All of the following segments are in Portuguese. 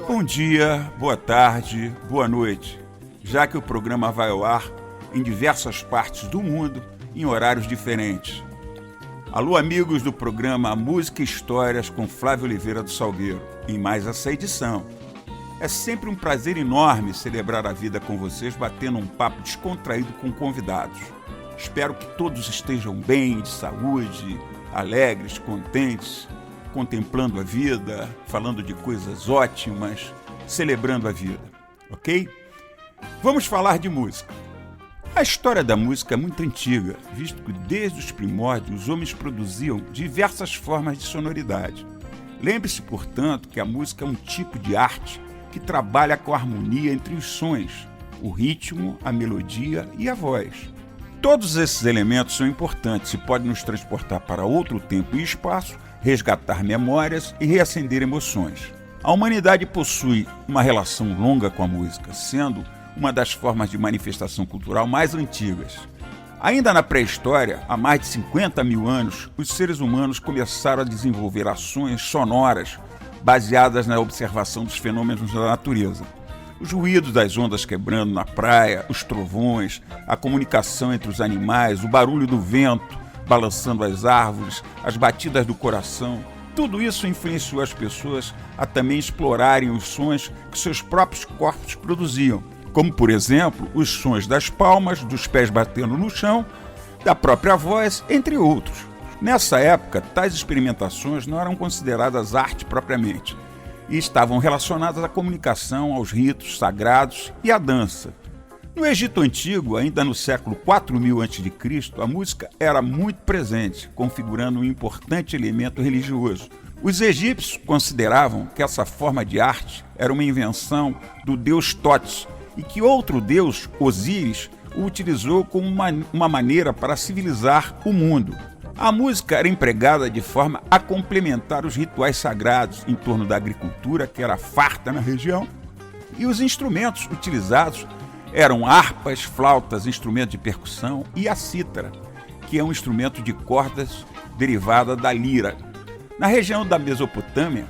Bom dia, boa tarde, boa noite, já que o programa vai ao ar em diversas partes do mundo em horários diferentes. Alô, amigos do programa Música e Histórias com Flávio Oliveira do Salgueiro, em mais essa edição. É sempre um prazer enorme celebrar a vida com vocês, batendo um papo descontraído com convidados. Espero que todos estejam bem, de saúde, alegres, contentes, contemplando a vida, falando de coisas ótimas, celebrando a vida, ok? Vamos falar de música. A história da música é muito antiga, visto que desde os primórdios os homens produziam diversas formas de sonoridade. Lembre-se, portanto, que a música é um tipo de arte que trabalha com a harmonia entre os sons, o ritmo, a melodia e a voz. Todos esses elementos são importantes e podem nos transportar para outro tempo e espaço, resgatar memórias e reacender emoções. A humanidade possui uma relação longa com a música, sendo uma das formas de manifestação cultural mais antigas. Ainda na pré-história, há mais de 50 mil anos, os seres humanos começaram a desenvolver ações sonoras baseadas na observação dos fenômenos da natureza. Os ruídos das ondas quebrando na praia, os trovões, a comunicação entre os animais, o barulho do vento balançando as árvores, as batidas do coração, tudo isso influenciou as pessoas a também explorarem os sons que seus próprios corpos produziam, como, por exemplo, os sons das palmas, dos pés batendo no chão, da própria voz, entre outros. Nessa época, tais experimentações não eram consideradas arte propriamente e estavam relacionadas à comunicação, aos ritos sagrados e à dança. No Egito Antigo, ainda no século 4000 a.C., a música era muito presente, configurando um importante elemento religioso. Os egípcios consideravam que essa forma de arte era uma invenção do deus Totes e que outro deus, Osíris, o utilizou como uma maneira para civilizar o mundo. A música era empregada de forma a complementar os rituais sagrados em torno da agricultura, que era farta na região, e os instrumentos utilizados eram harpas, flautas, instrumentos de percussão e a cítara, que é um instrumento de cordas derivada da lira. Na região da Mesopotâmia,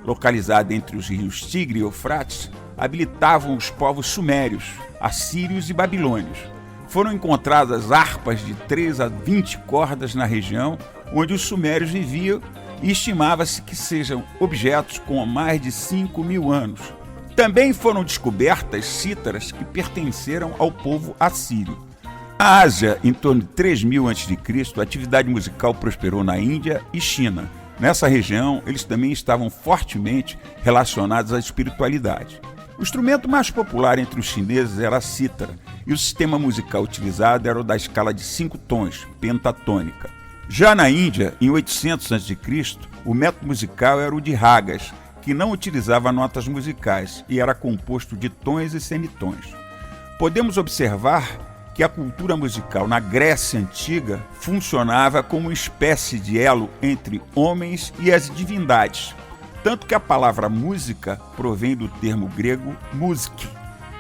localizada entre os rios Tigre e Eufrates, habitavam os povos sumérios, assírios e babilônios. Foram encontradas harpas de 3 a 20 cordas na região onde os sumérios viviam e estimava-se que sejam objetos com mais de 5 mil anos. Também foram descobertas cítaras que pertenceram ao povo assírio. Na Ásia, em torno de 3000 a.C., a atividade musical prosperou na Índia e China. Nessa região, eles também estavam fortemente relacionados à espiritualidade. O instrumento mais popular entre os chineses era a cítara, e o sistema musical utilizado era o da escala de 5 tons, pentatônica. Já na Índia, em 800 a.C., o método musical era o de ragas, que não utilizava notas musicais e era composto de tons e semitons. Podemos observar que a cultura musical na Grécia Antiga funcionava como uma espécie de elo entre homens e as divindades, tanto que a palavra música provém do termo grego musik,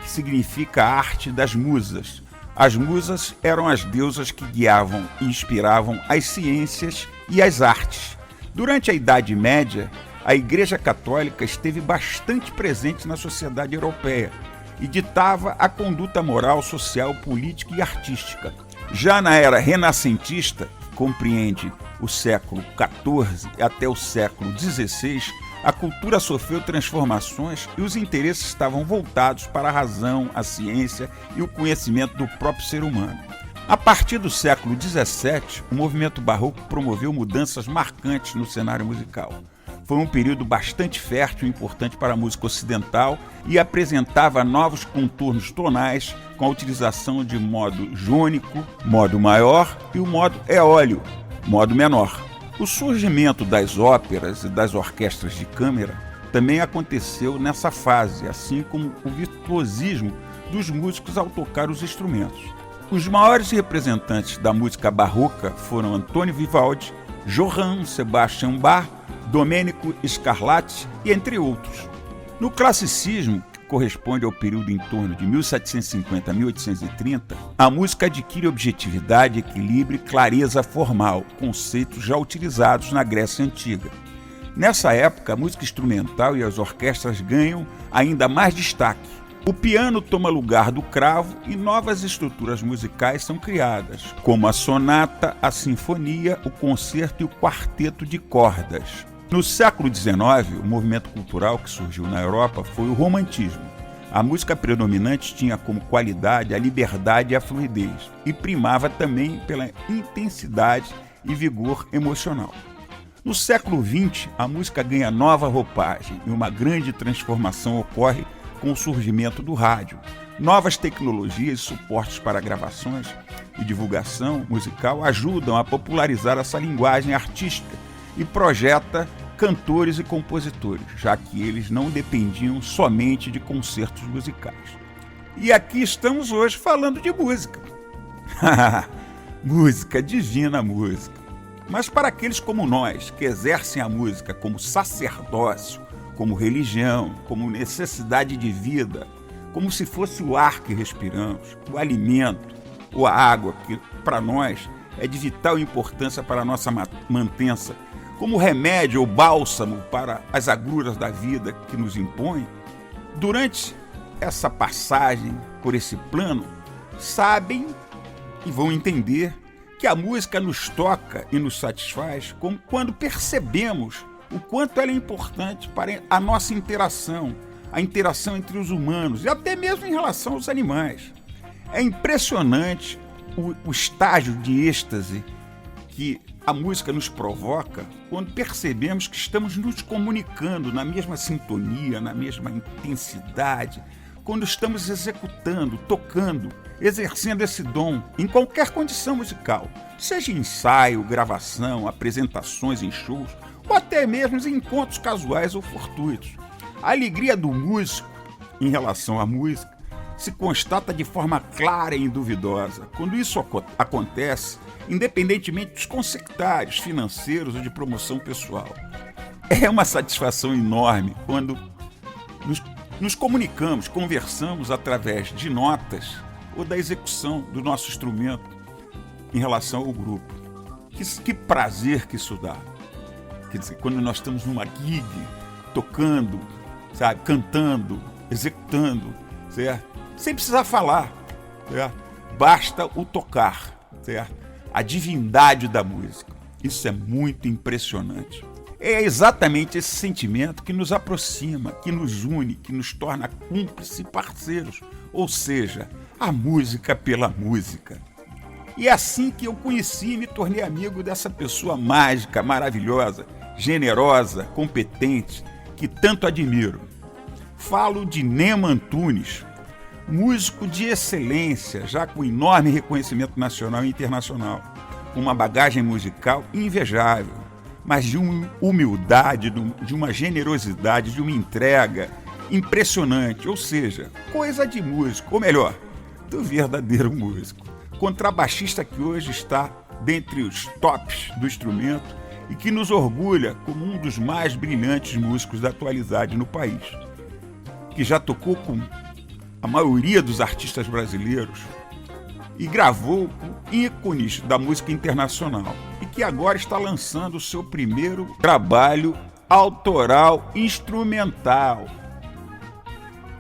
que significa a arte das musas. As musas eram as deusas que guiavam e inspiravam as ciências e as artes. Durante a Idade Média, a Igreja Católica esteve bastante presente na sociedade europeia e ditava a conduta moral, social, política e artística. Já na era renascentista, que compreende o século XIV até o século XVI, a cultura sofreu transformações e os interesses estavam voltados para a razão, a ciência e o conhecimento do próprio ser humano. A partir do século XVII, o movimento barroco promoveu mudanças marcantes no cenário musical. Foi um período bastante fértil e importante para a música ocidental e apresentava novos contornos tonais com a utilização de modo jônico, modo maior, e o modo eólio, modo menor. O surgimento das óperas e das orquestras de câmara também aconteceu nessa fase, assim como o virtuosismo dos músicos ao tocar os instrumentos. Os maiores representantes da música barroca foram Antônio Vivaldi, Johann Sebastian Bach, Domenico Scarlatti e entre outros. No classicismo, que corresponde ao período em torno de 1750 a 1830, a música adquire objetividade, equilíbrio e clareza formal, conceitos já utilizados na Grécia Antiga. Nessa época, a música instrumental e as orquestras ganham ainda mais destaque. O piano toma lugar do cravo e novas estruturas musicais são criadas, como a sonata, a sinfonia, o concerto e o quarteto de cordas. No século XIX, o movimento cultural que surgiu na Europa foi o romantismo. A música predominante tinha como qualidade a liberdade e a fluidez, e primava também pela intensidade e vigor emocional. No século XX, a música ganha nova roupagem e uma grande transformação ocorre com o surgimento do rádio. Novas tecnologias e suportes para gravações e divulgação musical ajudam a popularizar essa linguagem artística e projeta cantores e compositores, já que eles não dependiam somente de concertos musicais. E aqui estamos hoje falando de música. Música, divina música. Mas para aqueles como nós, que exercem a música como sacerdócio, como religião, como necessidade de vida, como se fosse o ar que respiramos, o alimento ou a água, que para nós é de vital importância para a nossa mantença, como remédio ou bálsamo para as agruras da vida que nos impõe, durante essa passagem por esse plano, sabem e vão entender que a música nos toca e nos satisfaz quando percebemos o quanto ela é importante para a nossa interação, a interação entre os humanos e até mesmo em relação aos animais. É impressionante o estágio de êxtase que a música nos provoca quando percebemos que estamos nos comunicando na mesma sintonia, na mesma intensidade, quando estamos executando, tocando, exercendo esse dom em qualquer condição musical, seja ensaio, gravação, apresentações em shows ou até mesmo em encontros casuais ou fortuitos. A alegria do músico em relação à música se constata de forma clara e induvidosa. Quando isso acontece, independentemente dos consectários financeiros ou de promoção pessoal. É uma satisfação enorme quando nos comunicamos, conversamos através de notas ou da execução do nosso instrumento em relação ao grupo. Que prazer que isso dá. Quer dizer, quando nós estamos numa gig, tocando, sabe, cantando, executando, certo? Sem precisar falar, certo? Basta o tocar, certo? A divindade da música. Isso é muito impressionante. É exatamente esse sentimento que nos aproxima, que nos une, que nos torna cúmplices e parceiros. Ou seja, a música pela música. E é assim que eu conheci e me tornei amigo dessa pessoa mágica, maravilhosa, generosa, competente, que tanto admiro. Falo de Nemo Antunes, músico de excelência, já com enorme reconhecimento nacional e internacional, com uma bagagem musical invejável, mas de uma humildade, de uma generosidade, de uma entrega impressionante, ou seja, coisa de músico, ou melhor, do verdadeiro músico. Contrabaixista que hoje está dentre os tops do instrumento e que nos orgulha como um dos mais brilhantes músicos da atualidade no país, que já tocou com a maioria dos artistas brasileiros e gravou com ícones da música internacional e que agora está lançando o seu primeiro trabalho autoral instrumental.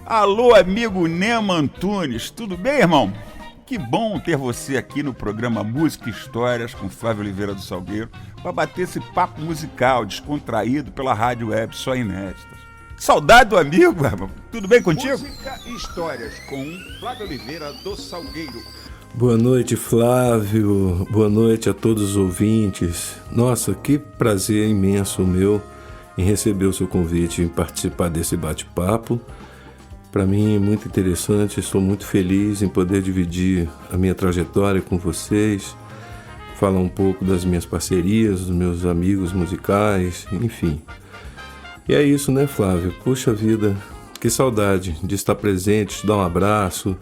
Alô, amigo Nemo Antunes, tudo bem, irmão? Que bom ter você aqui no programa Música e Histórias com Flávio Oliveira do Salgueiro para bater esse papo musical descontraído pela rádio web Só Inéditas. Saudade do amigo, irmão. Tudo bem contigo? Música e Histórias com Flávio Oliveira do Salgueiro. Boa noite, Flávio. Boa noite a todos os ouvintes. Nossa, que prazer imenso meu em receber o seu convite, em participar desse bate-papo. Para mim é muito interessante, estou muito feliz em poder dividir a minha trajetória com vocês, falar um pouco das minhas parcerias, dos meus amigos musicais, enfim. E é isso, né, Flávio? Puxa vida, que saudade de estar presente, de dar um abraço,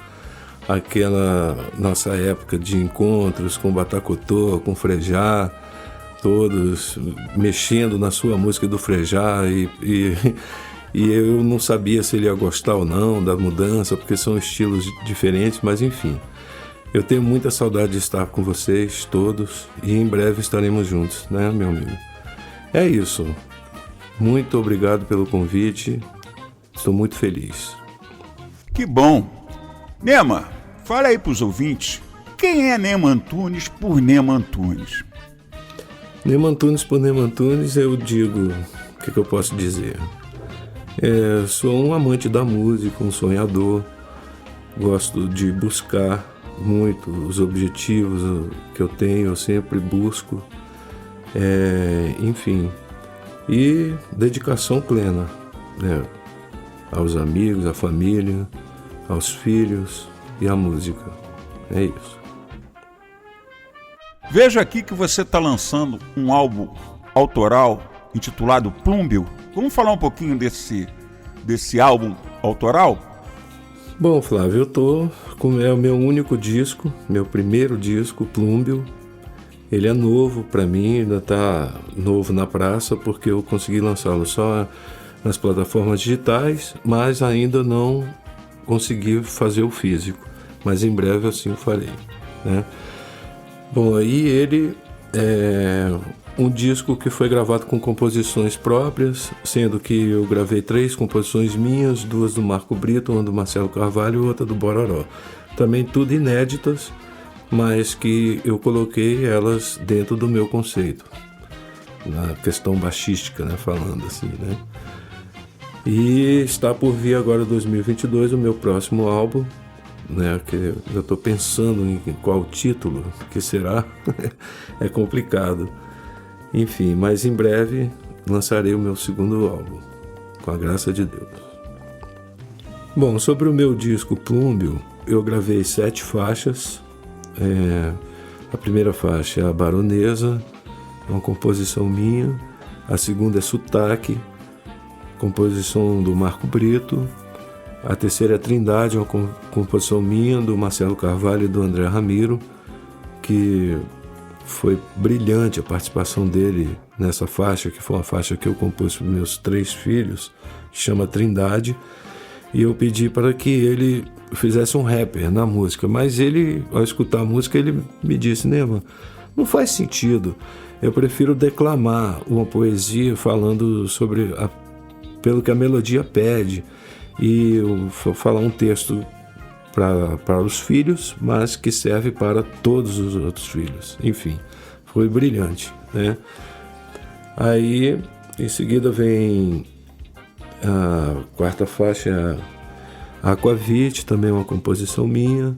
aquela nossa época de encontros com Batacotô, com Frejá, todos mexendo na sua música do Frejá e eu não sabia se ele ia gostar ou não da mudança, porque são estilos diferentes, mas enfim. Eu tenho muita saudade de estar com vocês todos e em breve estaremos juntos, né, meu amigo? É isso. Muito obrigado pelo convite. Estou muito feliz. Que bom. Nema, fala aí para os ouvintes, quem é Nema Antunes por Nema Antunes? Nema Antunes por Nema Antunes, eu digo, o que eu posso dizer? Sou um amante da música, um sonhador, gosto de buscar muito os objetivos que eu tenho, eu sempre busco, enfim, e dedicação plena, né, aos amigos, à família, aos filhos e à música, é isso. Vejo aqui que você está lançando um álbum autoral intitulado Plúmbio. Vamos falar um pouquinho desse álbum autoral? Bom, Flávio, eu tô com o meu único disco, meu primeiro disco, Plúmbio. Ele é novo para mim, ainda tá novo na praça, porque eu consegui lançá-lo só nas plataformas digitais, mas ainda não consegui fazer o físico. Mas em breve assim eu farei, né? Bom, aí ele é um disco que foi gravado com composições próprias, sendo que eu gravei 3 composições minhas, 2 do Marco Brito, uma do Marcelo Carvalho e outra do Bororó. Também tudo inéditas, mas que eu coloquei elas dentro do meu conceito, na questão baixística, né, falando assim, né. E está por vir agora 2022 o meu próximo álbum, né, que eu estou pensando em qual título que será, é complicado. Enfim, mas em breve lançarei o meu segundo álbum, com a graça de Deus. Bom, sobre o meu disco Plúmbio, eu gravei 7 faixas. A primeira faixa é a Baronesa, uma composição minha. A segunda é Sotaque, composição do Marco Brito. A terceira é Trindade, uma composição minha, do Marcelo Carvalho e do André Ramiro, que foi brilhante a participação dele nessa faixa, que foi uma faixa que eu compus para meus 3 filhos, que chama Trindade, e eu pedi para que ele fizesse um rapper na música, mas ele, ao escutar a música, ele me disse: Nema, não faz sentido, eu prefiro declamar uma poesia falando sobre pelo que a melodia pede, e eu falar um texto para os filhos, mas que serve para todos os outros filhos. Enfim, foi brilhante, né? Aí, em seguida, vem a quarta faixa, Aquavit, também uma composição minha.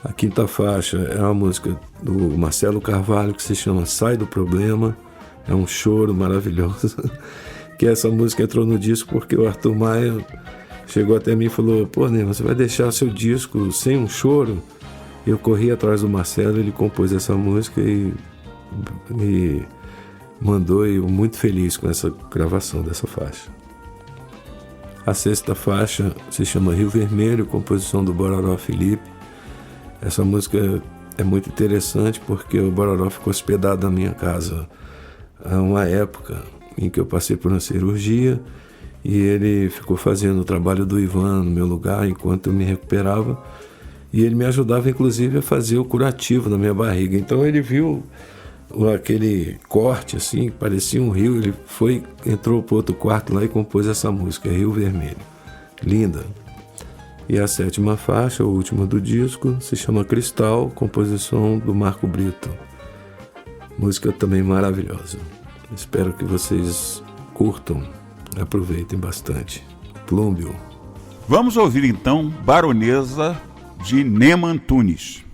A quinta faixa é uma música do Marcelo Carvalho, que se chama Sai do Problema. É um choro maravilhoso. Que essa música entrou no disco porque o Arthur Maia chegou até mim e falou: pô, Nema, você vai deixar seu disco sem um choro? Eu corri atrás do Marcelo, ele compôs essa música e me mandou, e eu muito feliz com essa gravação dessa faixa. A sexta faixa se chama Rio Vermelho, composição do Bororó Felipe. Essa música é muito interessante porque o Bororó ficou hospedado na minha casa há uma época em que eu passei por uma cirurgia, e ele ficou fazendo o trabalho do Ivan no meu lugar enquanto eu me recuperava, e ele me ajudava inclusive a fazer o curativo na minha barriga. Então ele viu aquele corte assim, parecia um rio, ele entrou para outro quarto lá e compôs essa música, Rio Vermelho. Linda. E a sétima faixa, a última do disco, se chama Cristal, composição do Marco Brito. Música também maravilhosa. Espero que vocês curtam, aproveitem bastante. Plúmbio. Vamos ouvir então Baronesa, de Nema Antunes.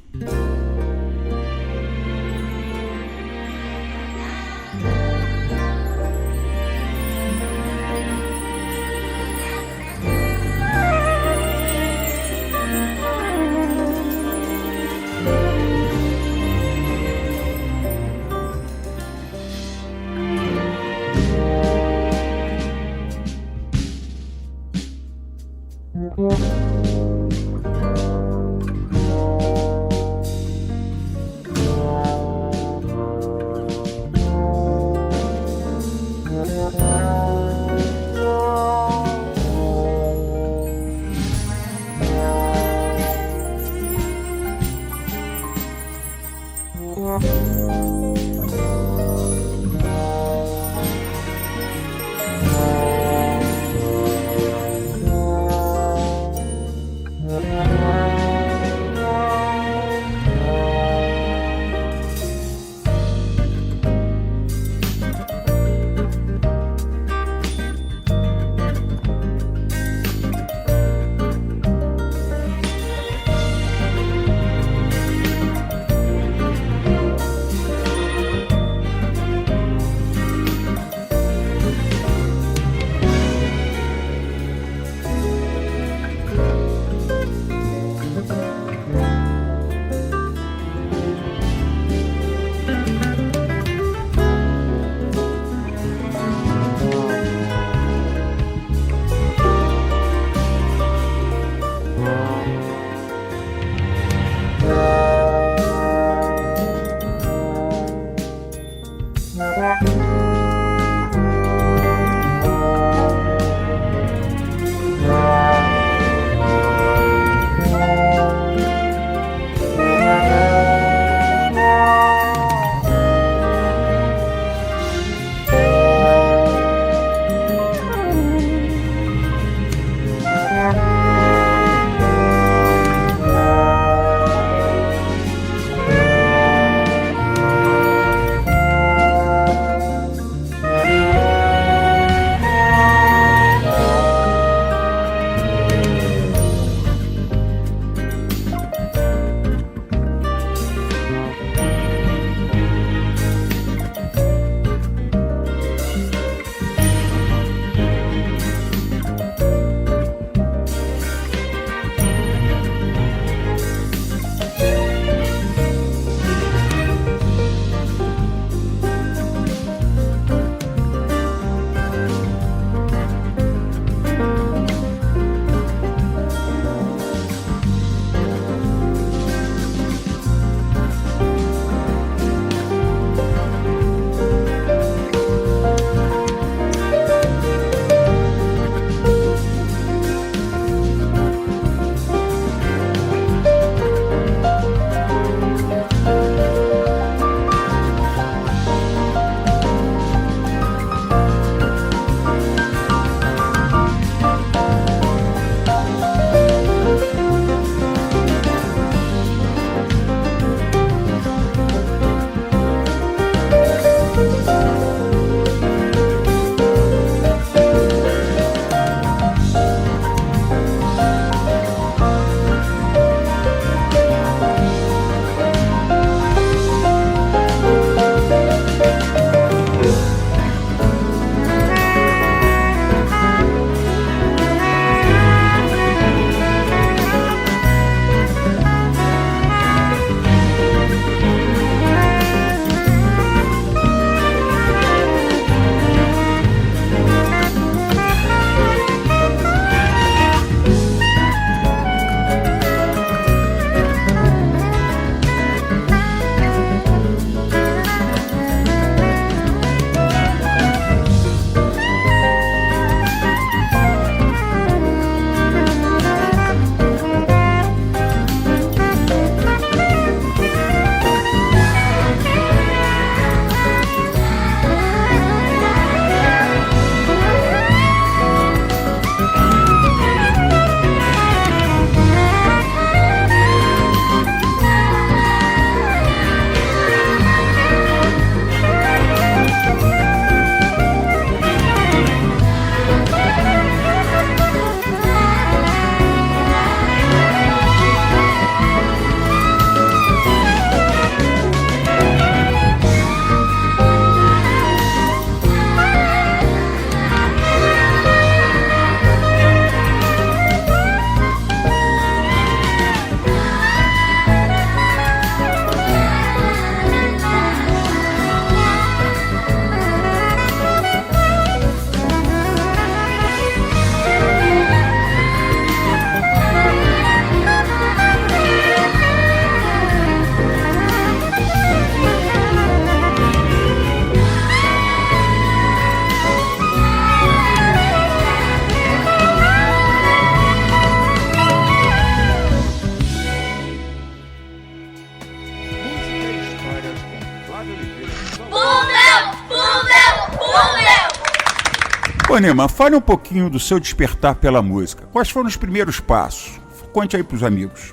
Ô Neman, fale um pouquinho do seu despertar pela música. Quais foram os primeiros passos? Conte aí pros amigos.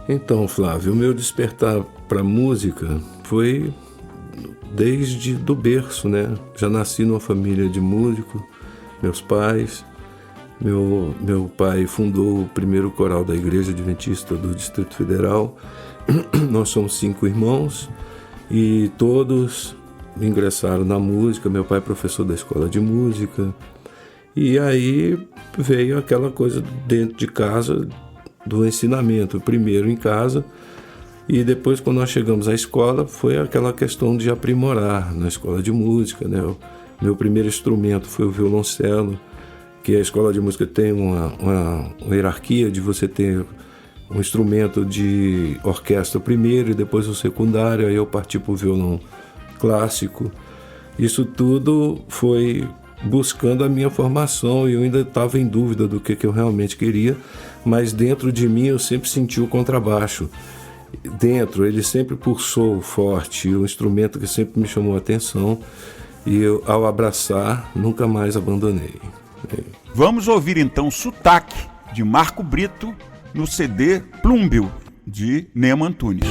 Então, Flávio, o meu despertar para música foi desde do berço, né? Já nasci numa família de músicos, meus pais. Meu pai fundou o primeiro coral da Igreja Adventista do Distrito Federal. Nós somos 5 irmãos e todos ingressaram na música. Meu pai é professor da escola de música. E aí veio aquela coisa dentro de casa do ensinamento, primeiro em casa, e depois quando nós chegamos à escola foi aquela questão de aprimorar na escola de música, né? Meu primeiro instrumento foi o violoncelo, que a escola de música tem uma hierarquia de você ter um instrumento de orquestra primeiro e depois o secundário. Aí eu parti para o violão clássico. Isso tudo foi buscando a minha formação e eu ainda estava em dúvida do que eu realmente queria, mas dentro de mim eu sempre senti o contrabaixo. Dentro, ele sempre pulsou forte, um instrumento que sempre me chamou a atenção e eu, ao abraçar, nunca mais abandonei. Vamos ouvir então Sotaque, de Marco Brito, no CD Plúmbio, de Neman Antunes.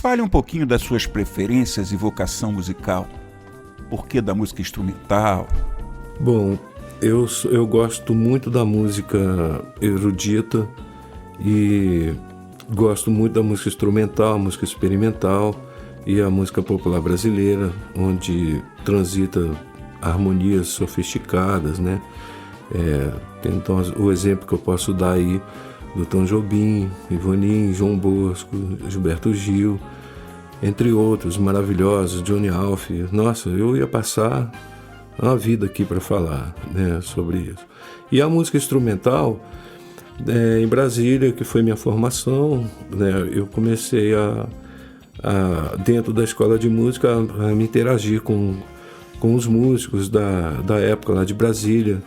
Fale um pouquinho das suas preferências e vocação musical. Por que da música instrumental? Bom, eu gosto muito da música erudita e gosto muito da música instrumental, música experimental e a música popular brasileira, onde transita harmonias sofisticadas, né? Então, o exemplo que eu posso dar aí do Tom Jobim, Ivaninho, João Bosco, Gilberto Gil, entre outros maravilhosos, Johnny Alf. Nossa, eu ia passar uma vida aqui para falar, né, sobre isso. E a música instrumental, em Brasília, que foi minha formação, né, eu comecei dentro da escola de música a me interagir com os músicos da época lá de Brasília.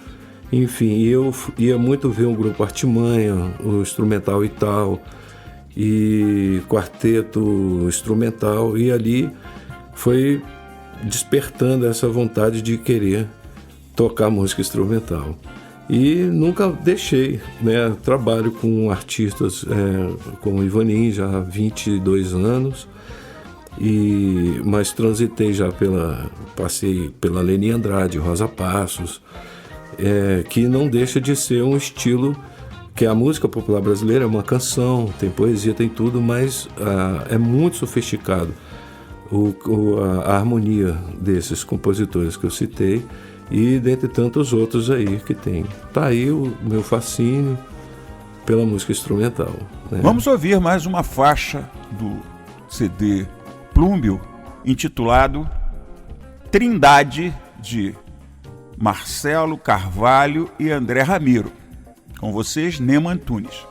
Enfim, eu ia muito ver o grupo Artimanha, o Instrumental e Tal, e quarteto instrumental, e ali foi despertando essa vontade de querer tocar música instrumental. E nunca deixei, né? Trabalho com artistas, com o Ivaninho já há 22 anos, mas transitei já passei pela Leni Andrade, Rosa Passos, que não deixa de ser um estilo que a música popular brasileira é uma canção, tem poesia, tem tudo, mas é muito sofisticado a harmonia desses compositores que eu citei e dentre tantos outros aí que tem. Tá aí o meu fascínio pela música instrumental, né? Vamos ouvir mais uma faixa do CD Plúmbio, intitulado Trindade, de Marcelo Carvalho e André Ramiro. Com vocês, Nemo Antunes.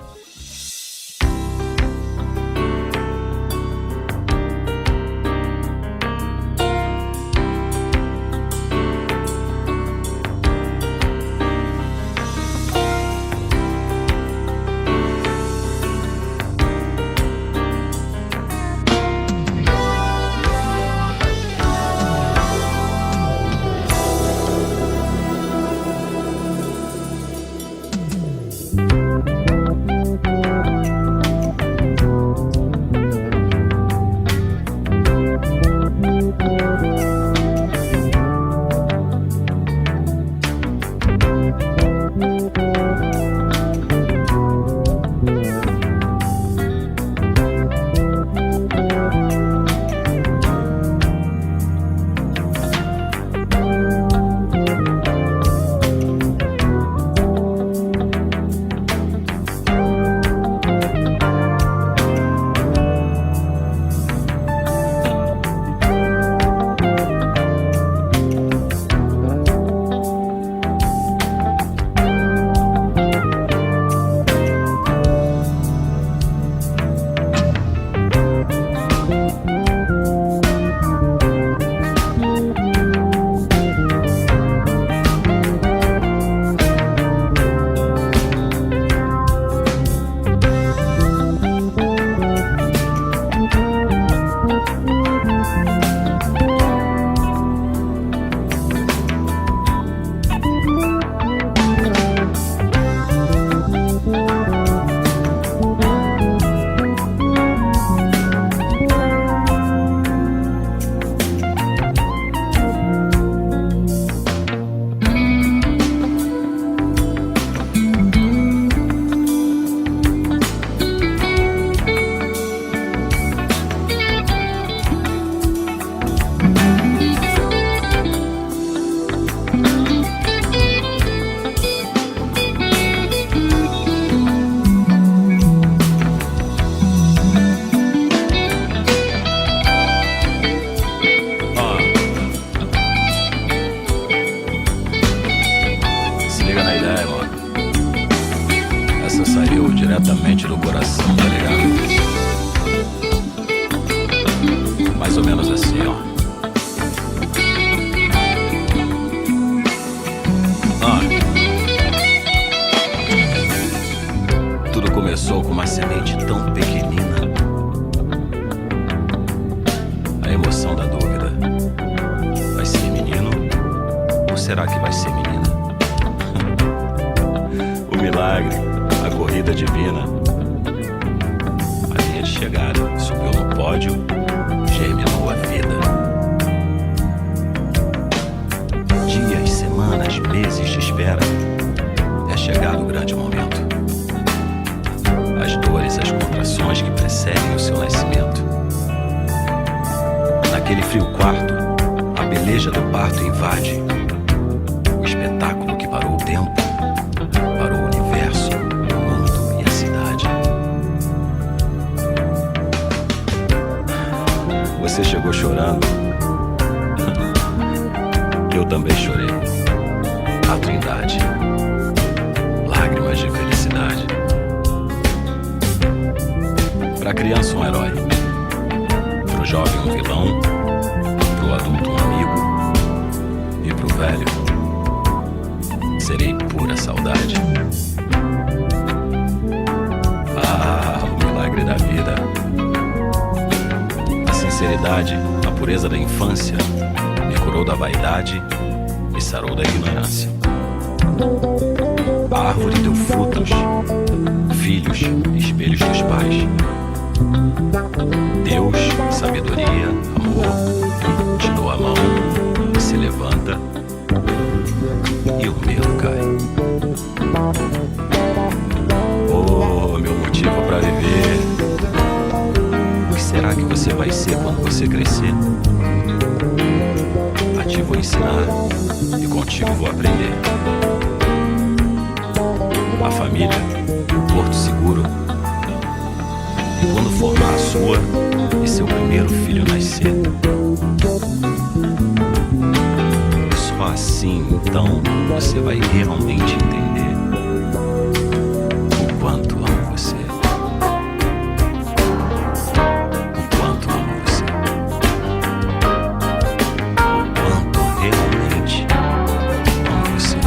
diretamente do coração, tá ligado? Mais ou menos assim, ó. será que vai ser, menina? O milagre, a corrida divina. A linha de chegada, subiu no pódio, germinou a vida. Dias, semanas, meses de espera. É chegado o grande momento. As dores, as contrações que precedem o seu nascimento. Naquele frio quarto, a beleza do parto invade. O espetáculo que parou o tempo, parou o universo, o mundo e a cidade. Você chegou chorando. Eu também chorei. A Trindade. Lágrimas de felicidade. Pra criança um herói. Pro jovem um vilão. Pro adulto um amigo. E pro velho serei pura saudade. Ah, o milagre da vida. A sinceridade, a pureza da infância me curou da vaidade e sarou da ignorância. A árvore deu frutos, filhos, espelhos dos pais. Deus, sabedoria, amor, te dou a mão e se levanta e o medo cai. Oh, meu motivo pra viver. O que será que você vai ser quando você crescer? A ti vou ensinar e contigo vou aprender. A família, o porto seguro. E quando formar a sua e seu primeiro filho nascer, só assim então você vai realmente entender o quanto amo você. O quanto amo você. O quanto realmente amo você.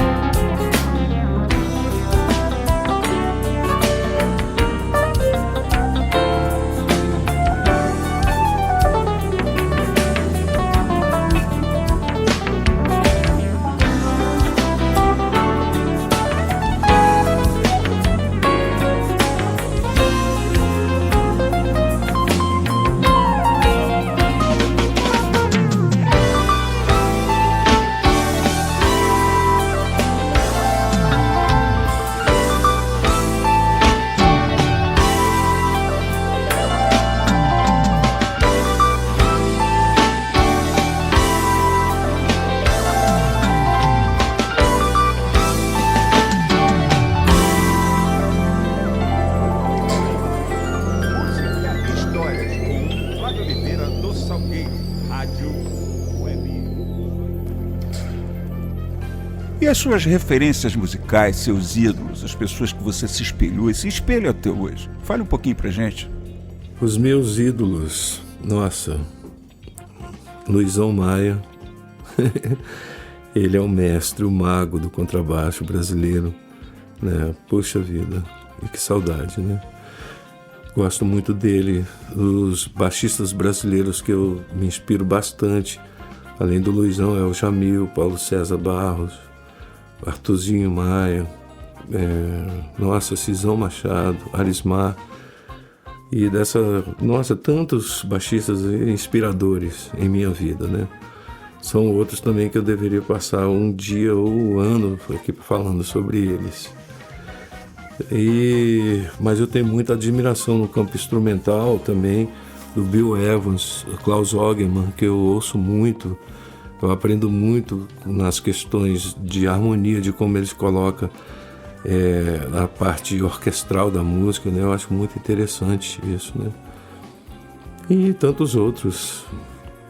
E as suas referências musicais, seus ídolos, as pessoas que você se espelhou e se espelha até hoje? Fale um pouquinho pra gente. Os meus ídolos, nossa, Luizão Maia, ele é o mestre, o mago do contrabaixo brasileiro, né? Poxa vida, e que saudade, né? Gosto muito dele, os baixistas brasileiros que eu me inspiro bastante, além do Luizão, é o Jamil, Paulo César Barros, Arthurzinho Maia, Cisão Machado, Arismar, e tantos baixistas inspiradores em minha vida, né? São outros também que eu deveria passar um dia ou um ano aqui falando sobre eles. Mas eu tenho muita admiração no campo instrumental também, do Bill Evans, Klaus Ogerman, que eu ouço muito. Eu aprendo muito nas questões de harmonia, de como eles colocam a parte orquestral da música, né? Eu acho muito interessante isso, né? E tantos outros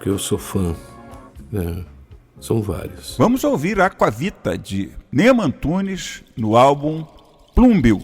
que eu sou fã, né? São vários. Vamos ouvir Aquavita, de Neyma Antunes, no álbum Plumbil.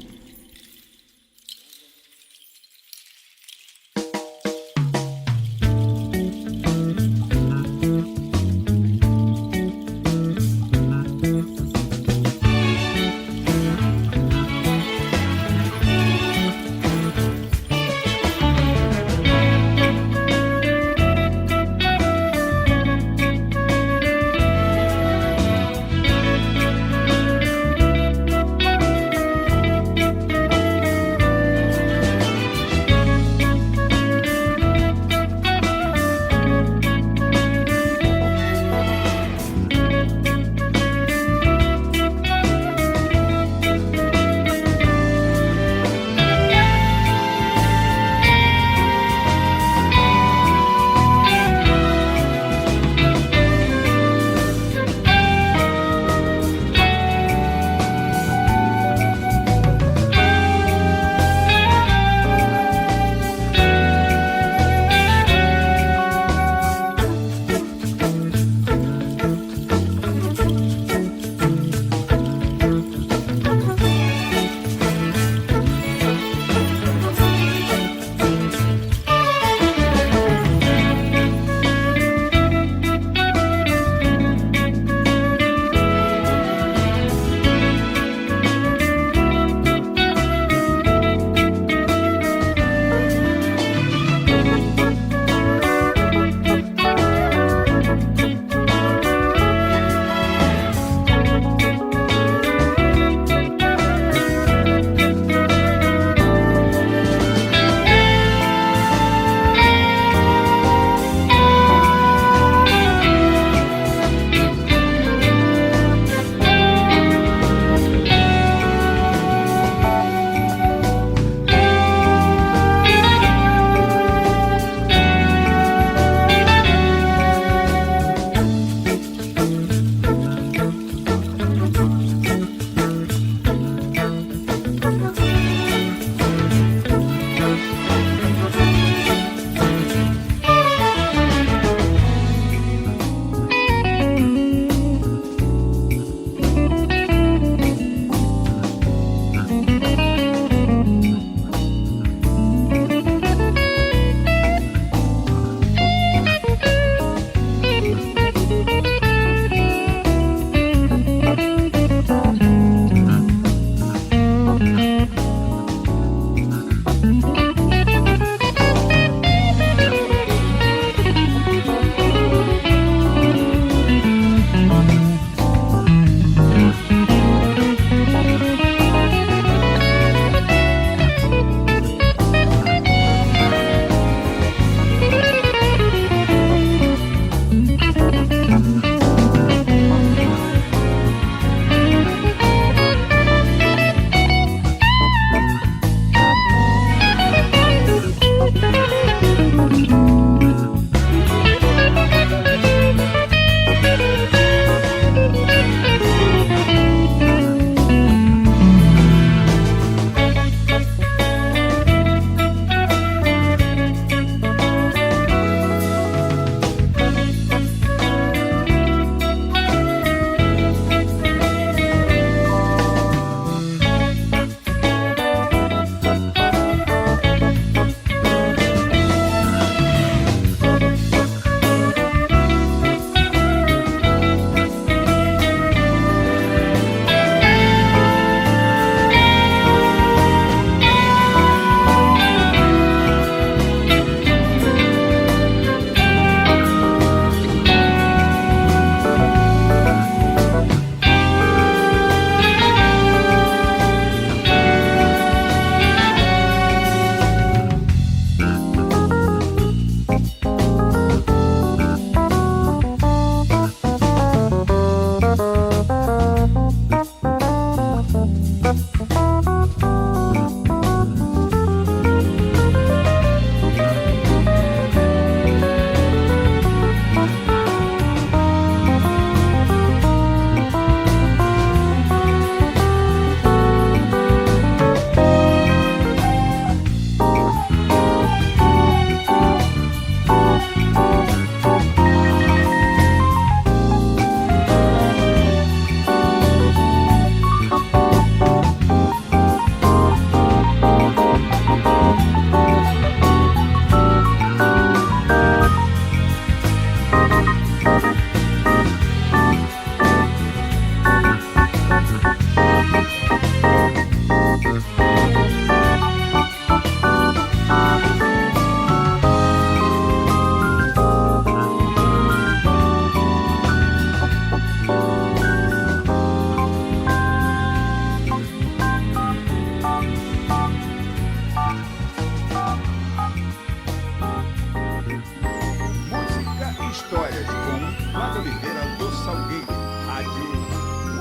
Oliveira do Salgueiro, Rádio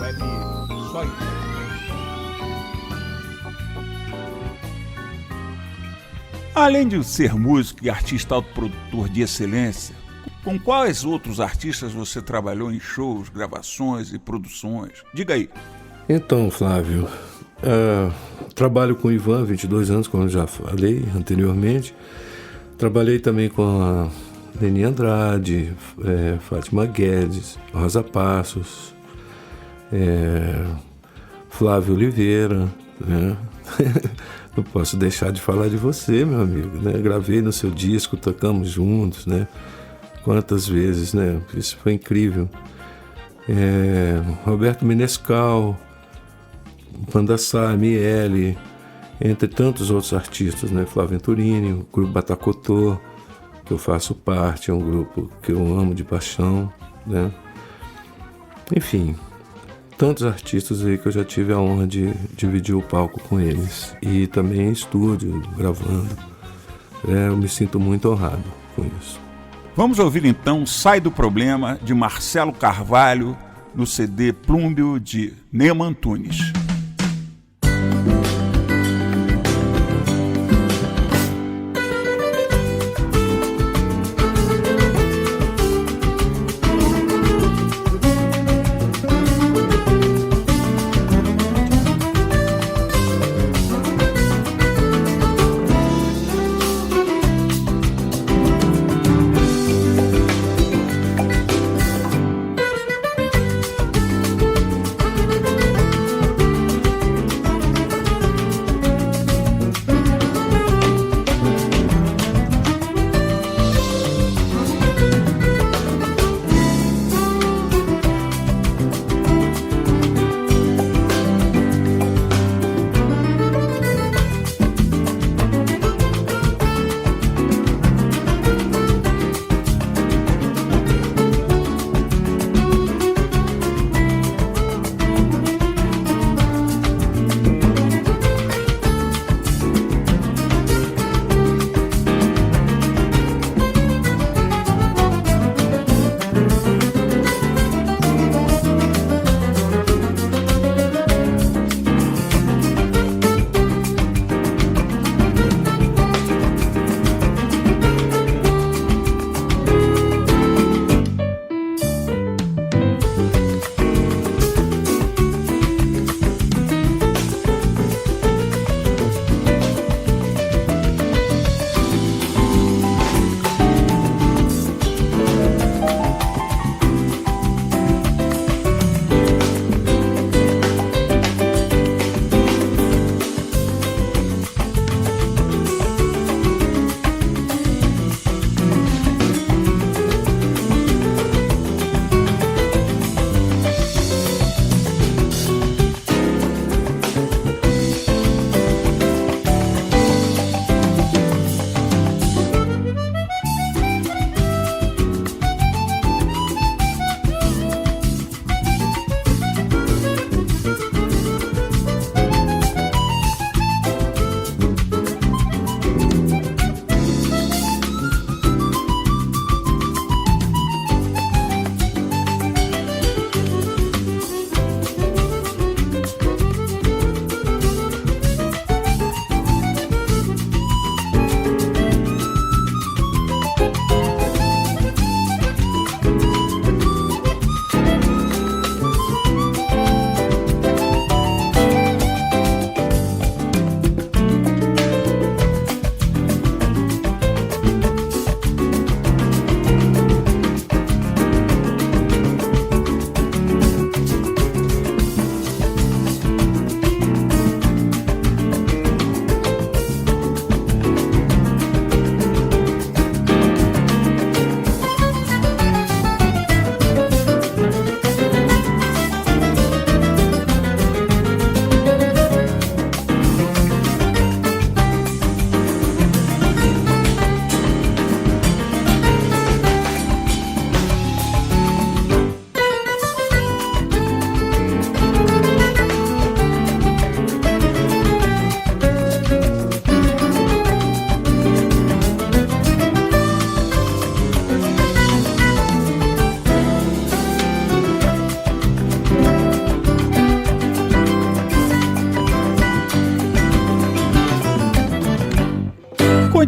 Web Só Inédito. Além de ser músico e artista autoprodutor de excelência, com quais outros artistas você trabalhou em shows, gravações e produções? Diga aí. Então, Flávio, trabalho com o Ivan há 22 anos, como eu já falei anteriormente. Trabalhei também com a Leni Andrade, Fátima Guedes, Rosa Passos, Flávio Oliveira, né? Não posso deixar de falar de você, meu amigo, né? Gravei no seu disco, tocamos juntos, né? Quantas vezes, né? Isso foi incrível. Roberto Menescal, Wanda Sá, Miele, entre tantos outros artistas, né? Flávio Venturini, o grupo Batacotô, que eu faço parte, é um grupo que eu amo de paixão, né? Enfim, tantos artistas aí que eu já tive a honra de dividir o palco com eles. E também em estúdio, gravando. Eu me sinto muito honrado com isso. Vamos ouvir então Sai do Problema, de Marcelo Carvalho, no CD Plúmbio, de Neumann Antunes.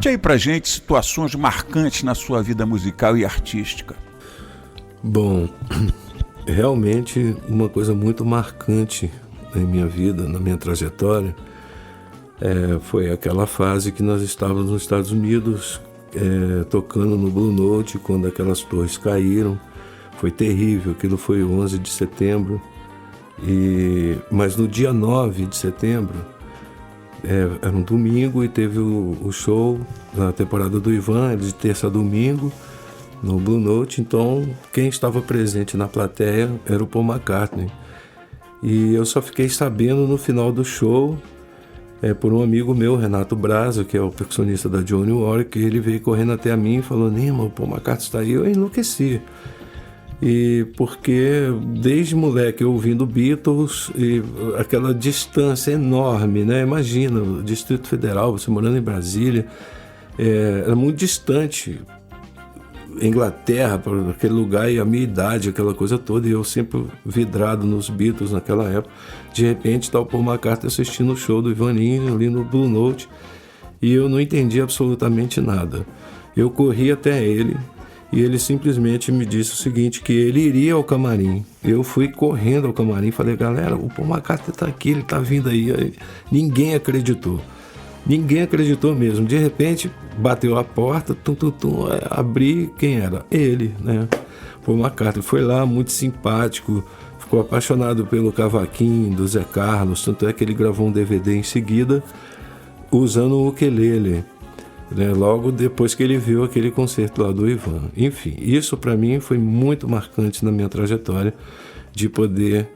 Conte aí pra gente situações marcantes na sua vida musical e artística. Bom, realmente uma coisa muito marcante na minha vida, na minha trajetória, foi aquela fase que nós estávamos nos Estados Unidos, tocando no Blue Note, quando aquelas torres caíram. Foi terrível, aquilo foi 11 de setembro. Mas no dia 9 de setembro, era um domingo, e teve o show na temporada do Ivan, de terça a domingo, no Blue Note. Então, quem estava presente na plateia era o Paul McCartney. E eu só fiquei sabendo no final do show, por um amigo meu, Renato Braza, que é o percussionista da Johnny Warwick, que ele veio correndo até a mim e falou: Nima, o Paul McCartney está aí. Eu enlouqueci. E porque desde moleque eu ouvindo Beatles, e aquela distância enorme, né? Imagina, o Distrito Federal, você morando em Brasília, era muito distante. Inglaterra, para aquele lugar, e a minha idade, aquela coisa toda, e eu sempre vidrado nos Beatles naquela época. De repente está o Paul McCartney assistindo o show do Ivaninho ali no Blue Note, e eu não entendi absolutamente nada. Eu corri até ele, e ele simplesmente me disse o seguinte, que ele iria ao camarim. Eu fui correndo ao camarim e falei: galera, o Paul McCartney está aqui, ele está vindo aí. Ninguém acreditou. Ninguém acreditou mesmo. De repente, bateu a porta, abri, quem era? Ele, né? Paul McCartney foi lá, muito simpático, ficou apaixonado pelo cavaquinho do Zé Carlos, tanto é que ele gravou um DVD em seguida, usando o ukulele, né? Logo depois que ele viu aquele concerto lá do Ivan. Enfim, isso para mim foi muito marcante na minha trajetória, de poder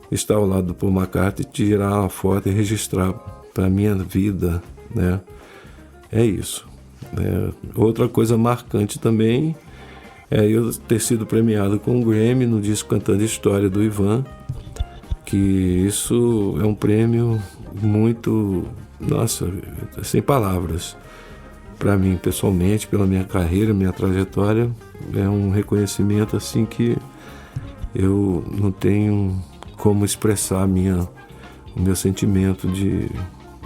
estar ao lado do Paul McCartney, tirar uma foto e registrar para minha vida, né? É isso. Outra coisa marcante também é eu ter sido premiado com o Grammy no disco Cantando História do Ivan, que isso é um prêmio muito, nossa, sem palavras para mim pessoalmente, pela minha carreira, minha trajetória. É um reconhecimento assim que eu não tenho como expressar o meu sentimento de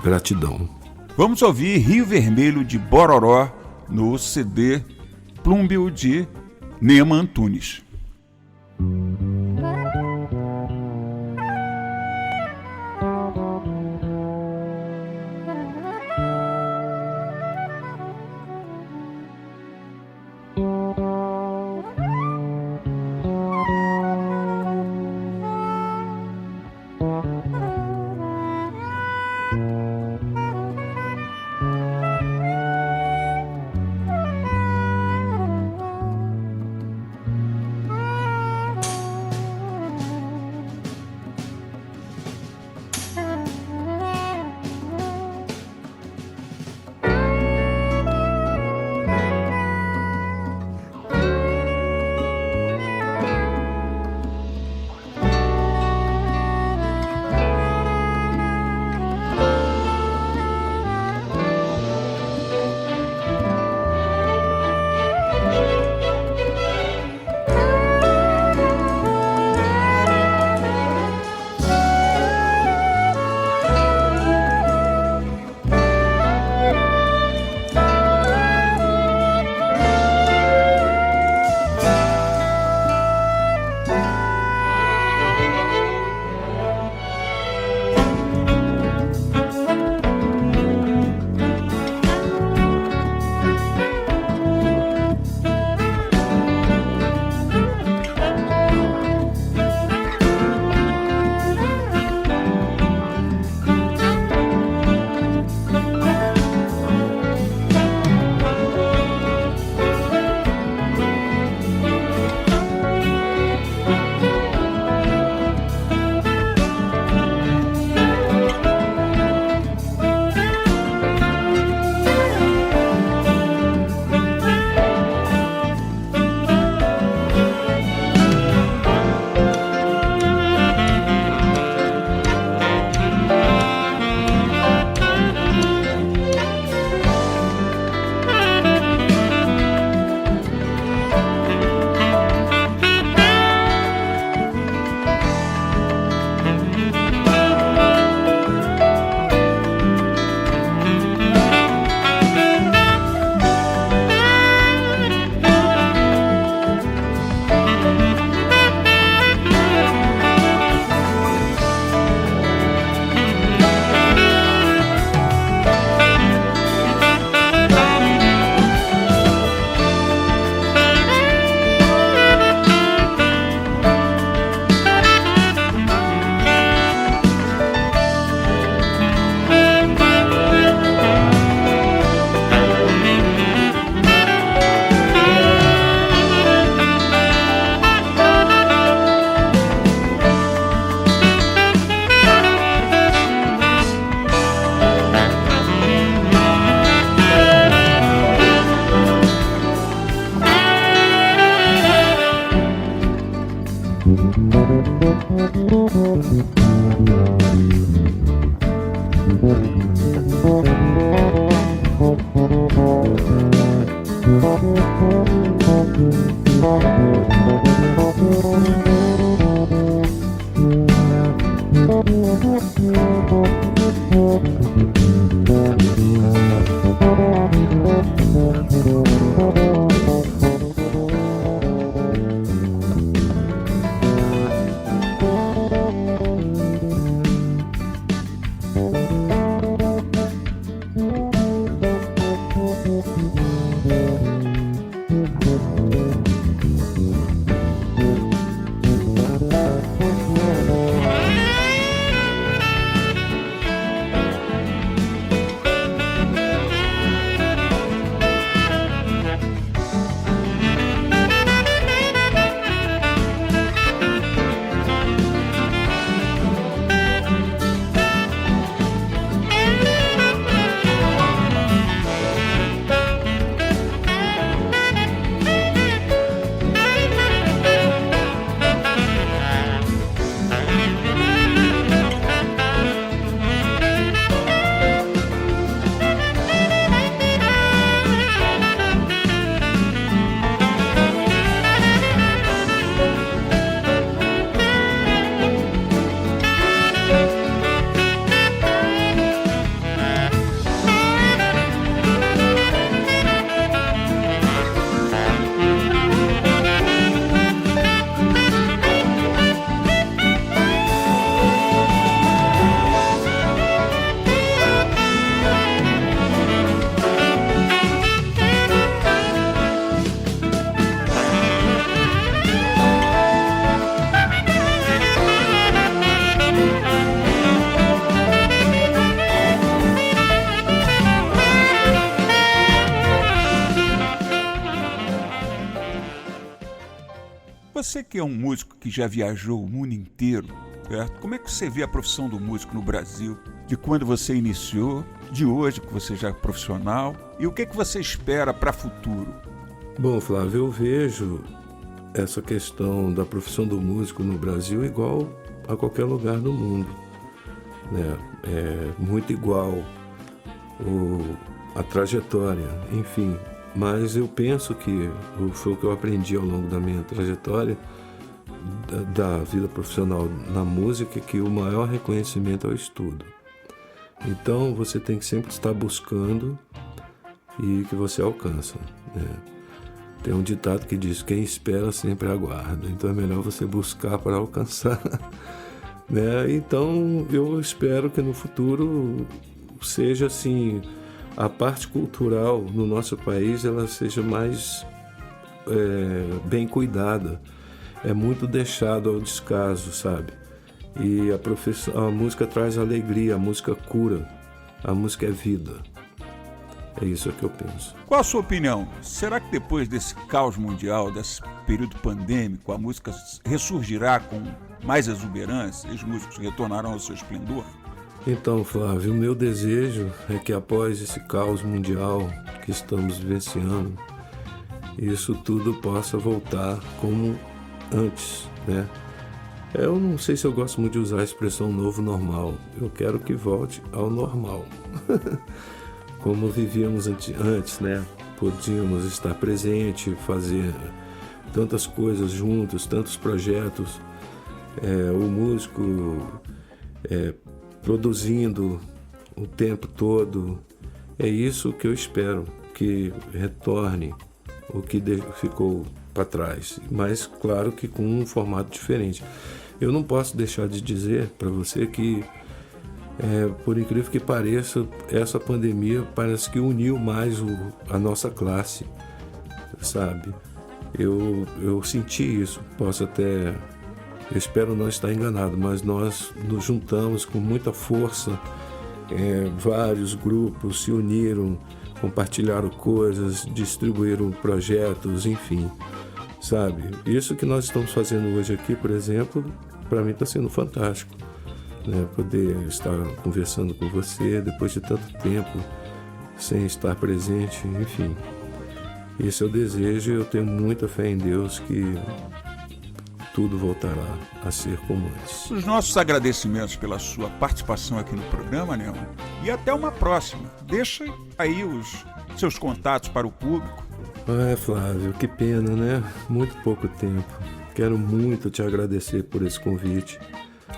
gratidão. Vamos ouvir Rio Vermelho de Bororó no CD Plúmbio de Neyma Antunes. Você que é um músico que já viajou o mundo inteiro, certo? Como é que você vê a profissão do músico no Brasil? De quando você iniciou, de hoje que você já é profissional, e o que você espera para o futuro? Bom, Flávio, eu vejo essa questão da profissão do músico no Brasil igual a qualquer lugar do mundo, né? É muito igual a trajetória, enfim. Mas eu penso que foi o que eu aprendi ao longo da minha trajetória da vida profissional na música, que o maior reconhecimento é o estudo. Então você tem que sempre estar buscando e que você alcança, né? Tem um ditado que diz: quem espera sempre aguarda. Então é melhor você buscar para alcançar, né? Então eu espero que no futuro seja assim, a parte cultural no nosso país ela seja mais bem cuidada. É muito deixado ao descaso, sabe? E a música traz alegria, a música cura, a música é vida. É isso que eu penso. Qual a sua opinião? Será que depois desse caos mundial, desse período pandêmico, a música ressurgirá com mais exuberância e os músicos retornarão ao seu esplendor? Então, Flávio, o meu desejo é que após esse caos mundial que estamos vivenciando, isso tudo possa voltar como antes, né? Eu não sei se eu gosto muito de usar a expressão novo normal. Eu quero que volte ao normal. Como vivíamos antes, né? Podíamos estar presente, fazer tantas coisas juntos, tantos projetos. O músico produzindo o tempo todo. É isso que eu espero, que retorne o que ficou para trás, mas claro que com um formato diferente. Eu não posso deixar de dizer para você que, por incrível que pareça, essa pandemia parece que uniu mais a nossa classe, sabe? Eu senti isso, eu espero não estar enganado, mas nós nos juntamos com muita força, vários grupos se uniram, compartilharam coisas, distribuíram projetos, enfim, sabe? Isso que nós estamos fazendo hoje aqui, por exemplo, para mim está sendo fantástico, né? Poder estar conversando com você depois de tanto tempo, sem estar presente, enfim. Esse é o desejo e eu tenho muita fé em Deus que tudo voltará a ser como antes. Os nossos agradecimentos pela sua participação aqui no programa, Neumann. E até uma próxima. Deixa aí os seus contatos para o público. Flávio, que pena, né? Muito pouco tempo. Quero muito te agradecer por esse convite.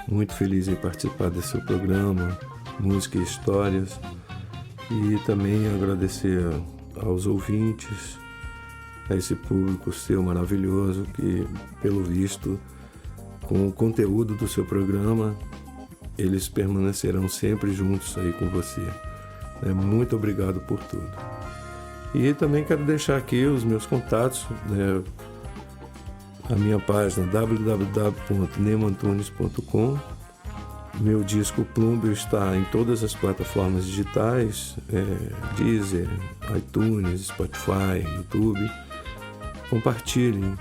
Muito feliz em participar desse seu programa, Música e Histórias. E também agradecer aos ouvintes, a esse público seu maravilhoso que, pelo visto, com o conteúdo do seu programa, eles permanecerão sempre juntos aí com você. Muito obrigado por tudo. E também quero deixar aqui os meus contatos, a minha página www.neumantunes.com. Meu disco Plúmbio está em todas as plataformas digitais, Deezer, iTunes, Spotify, YouTube. Compartilhem,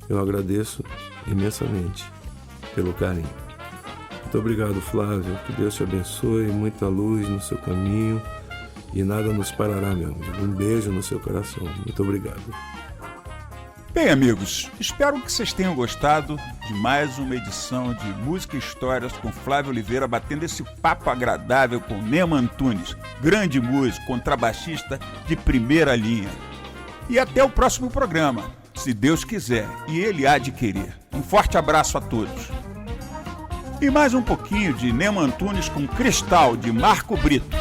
eu agradeço imensamente pelo carinho. Muito obrigado, Flávio, que Deus te abençoe, muita luz no seu caminho e nada nos parará, meu amigo. Um beijo no seu coração, muito obrigado. Bem, amigos, espero que vocês tenham gostado de mais uma edição de Música e Histórias com Flávio Oliveira, batendo esse papo agradável com Neumann Antunes, grande músico, contrabaixista de primeira linha. E até o próximo programa, se Deus quiser, e Ele há de querer. Um forte abraço a todos. E mais um pouquinho de Neumann Antunes com Cristal, de Marco Brito.